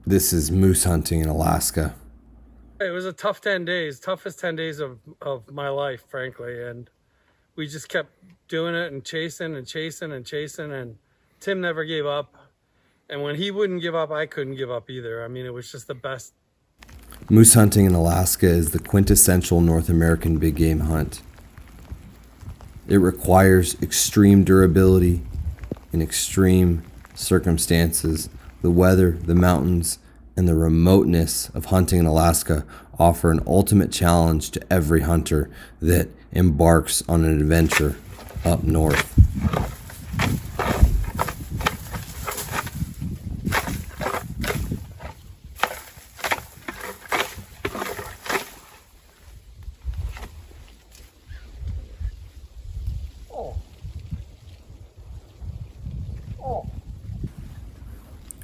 This is moose hunting in Alaska. It was a tough 10 days, toughest 10 days of my life, frankly. And we just kept doing it and chasing and chasing and chasing. And Tim never gave up. And when he wouldn't give up, I couldn't give up either. I mean, it was just the best. Moose hunting in Alaska is the quintessential North American big game hunt. It requires extreme durability in extreme circumstances. The weather, the mountains, and the remoteness of hunting in Alaska offer an ultimate challenge to every hunter that embarks on an adventure up north.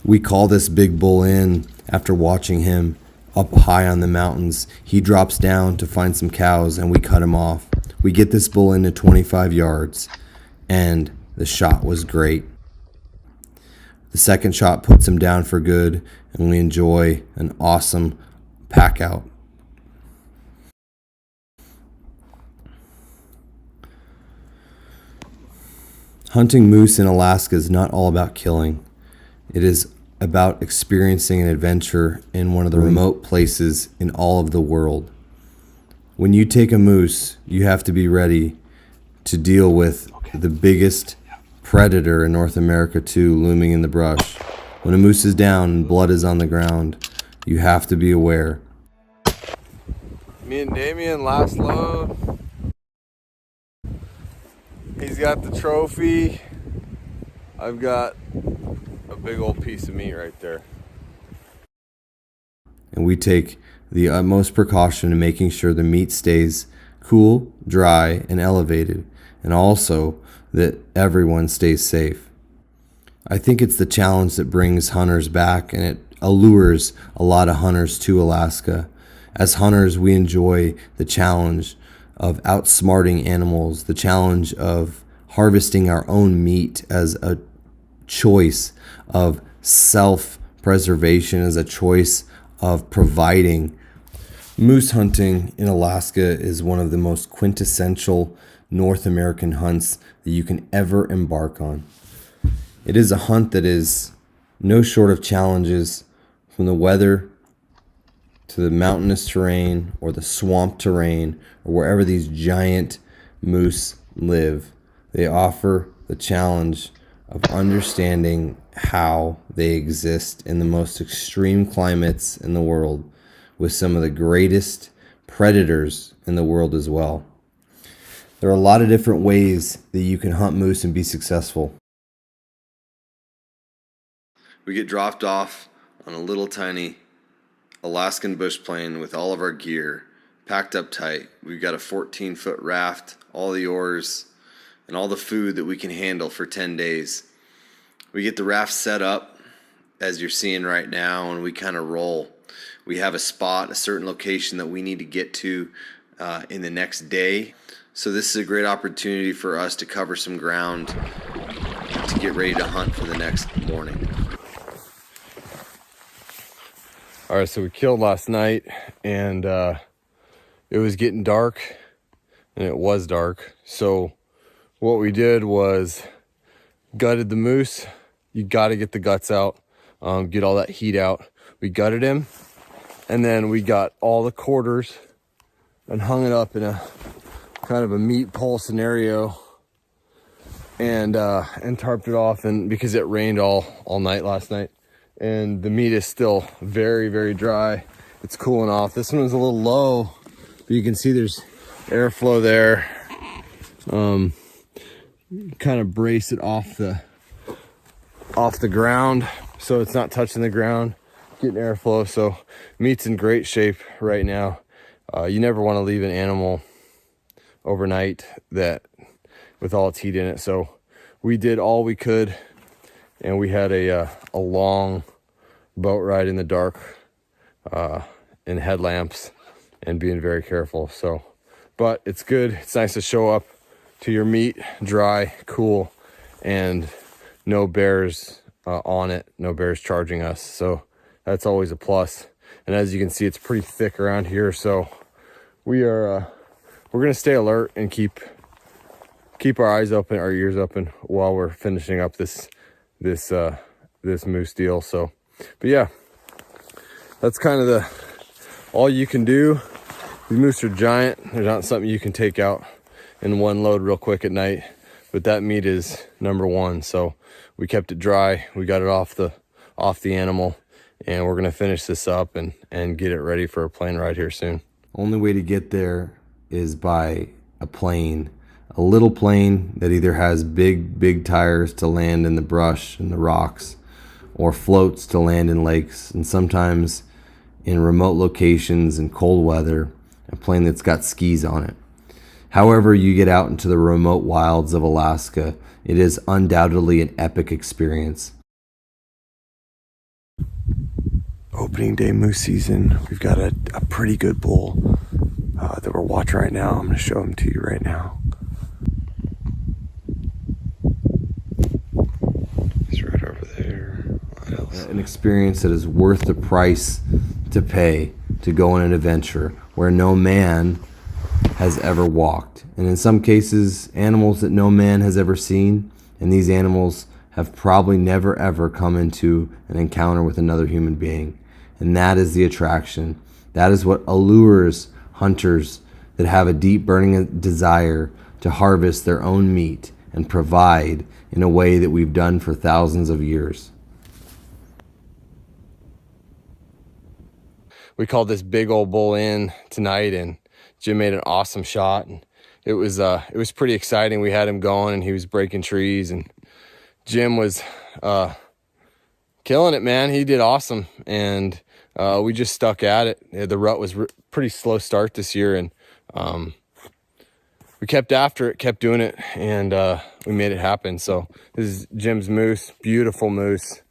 We call this big bull in after watching him up high on the mountains. He drops down to find some cows and we cut him off. We get this bull into 25 yards and the shot was great. The second shot puts him down for good and we enjoy an awesome pack out. Hunting moose in Alaska is not all about killing. It is about experiencing an adventure in one of the remote places in all of the world. When you take a moose, you have to be ready to deal with the biggest predator in North America too, looming in the brush. When a moose is down and blood is on the ground, you have to be aware. Me and Damien, last load. He's got the trophy. I've got a big old piece of meat right there. And we take the utmost precaution in making sure the meat stays cool, dry, and elevated, and also that everyone stays safe. I think it's the challenge that brings hunters back, and it allures a lot of hunters to Alaska. As hunters, we enjoy the challenge of outsmarting animals, the challenge of harvesting our own meat as a choice of self-preservation, as a choice of providing. Moose hunting in Alaska is one of the most quintessential North American hunts that you can ever embark on. It is a hunt that is no short of challenges, from the weather to the mountainous terrain or the swamp terrain or wherever these giant moose live. They offer the challenge of understanding how they exist in the most extreme climates in the world, with some of the greatest predators in the world as well. There are a lot of different ways that you can hunt moose and be successful. We get dropped off on a little tiny Alaskan bush plane with all of our gear packed up tight. We've got a 14-foot raft, all the oars, and all the food that we can handle for 10 days. We get the raft set up, as you're seeing right now, and we kind of roll. We have a spot, a certain location that we need to get to in the next day. So this is a great opportunity for us to cover some ground to get ready to hunt for the next morning. All right, so we killed last night, and it was getting dark, and it was dark. So what we did was gutted the moose. You got to get the guts out, get all that heat out. We gutted him, and then we got all the quarters and hung it up in a kind of a meat pole scenario, and tarped it off. And because it rained all night last night, and the meat is still very, very dry. It's cooling off. This one was a little low, but you can see there's airflow there. Kind of brace it off the ground so it's not touching the ground, getting airflow. So meat's in great shape right now. You never want to leave an animal overnight that with all its heat in it. So we did all we could, and we had a long boat ride in the dark, in headlamps, and being very careful. So, but it's good. It's nice to show up to your meat dry, cool, and no bears on it, no bears charging us. So that's always a plus. And as you can see, it's pretty thick around here, so we're gonna stay alert and keep our eyes open, our ears open while we're finishing up this moose deal. So, but yeah, that's kind of all you can do. These moose are giant. They're not something you can take out in one load real quick at night, but that meat is number one. So we kept it dry. We got it off the animal, and we're gonna finish this up and get it ready for a plane ride here soon. Only way to get there is by a plane. A little plane that either has big tires to land in the brush and the rocks, or floats to land in lakes, and sometimes in remote locations in cold weather, a plane that's got skis on it. However you get out into the remote wilds of Alaska, it is undoubtedly an epic experience. Opening day moose season. We've got a pretty good bull that we're watching right now. I'm going to show him to you right now. He's right over there. An experience that is worth the price to pay to go on an adventure where no man has ever walked. And in some cases, animals that no man has ever seen, and these animals have probably never ever come into an encounter with another human being. And that is the attraction. That is what allures hunters that have a deep burning desire to harvest their own meat and provide in a way that we've done for thousands of years. We called this big old bull in tonight, and Jim made an awesome shot, and it was pretty exciting. We had him going, and he was breaking trees, and Jim was killing it, man. He did awesome, and we just stuck at it. The rut was pretty slow start this year, and we kept after it, kept doing it, and we made it happen. So this is Jim's moose, beautiful moose.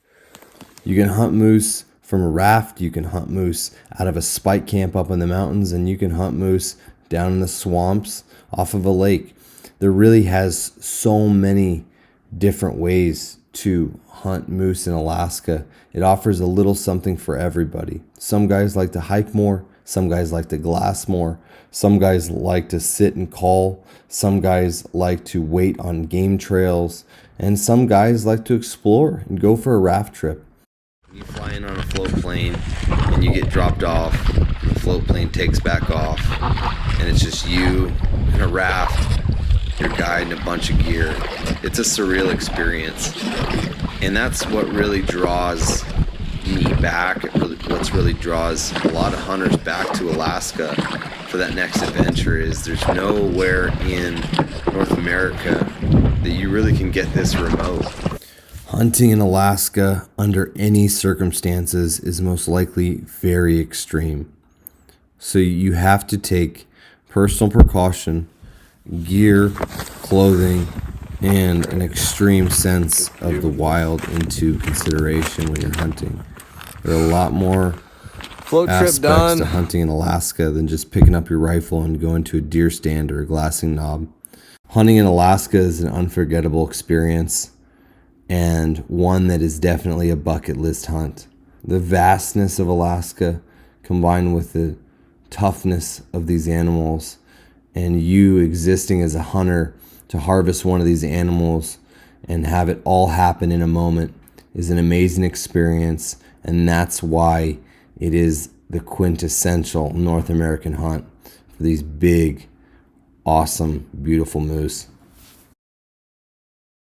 You can hunt moose from a raft, you can hunt moose out of a spike camp up in the mountains, and you can hunt moose down in the swamps off of a lake. There really has so many different ways to hunt moose in Alaska. It offers a little something for everybody. Some guys like to hike more, some guys like to glass more, some guys like to sit and call, some guys like to wait on game trails, and some guys like to explore and go for a raft trip. You fly in on a float plane and you get dropped off, and the float plane takes back off, and it's just you and a raft, your guide, and a bunch of gear. It's a surreal experience, and that's what really draws me back. What's really draws a lot of hunters back to Alaska for that next adventure is there's nowhere in North America that you really can get this remote. Hunting in Alaska under any circumstances is most likely very extreme. So you have to take personal precaution, gear, clothing, and an extreme sense of the wild into consideration when you're hunting. There are a lot more aspects to hunting in Alaska than just picking up your rifle and going to a deer stand or a glassing knob. Hunting in Alaska is an unforgettable experience, and one that is definitely a bucket list hunt. The vastness of Alaska combined with the toughness of these animals, and you existing as a hunter to harvest one of these animals and have it all happen in a moment is an amazing experience, and that's why it is the quintessential North American hunt for these big, awesome, beautiful moose.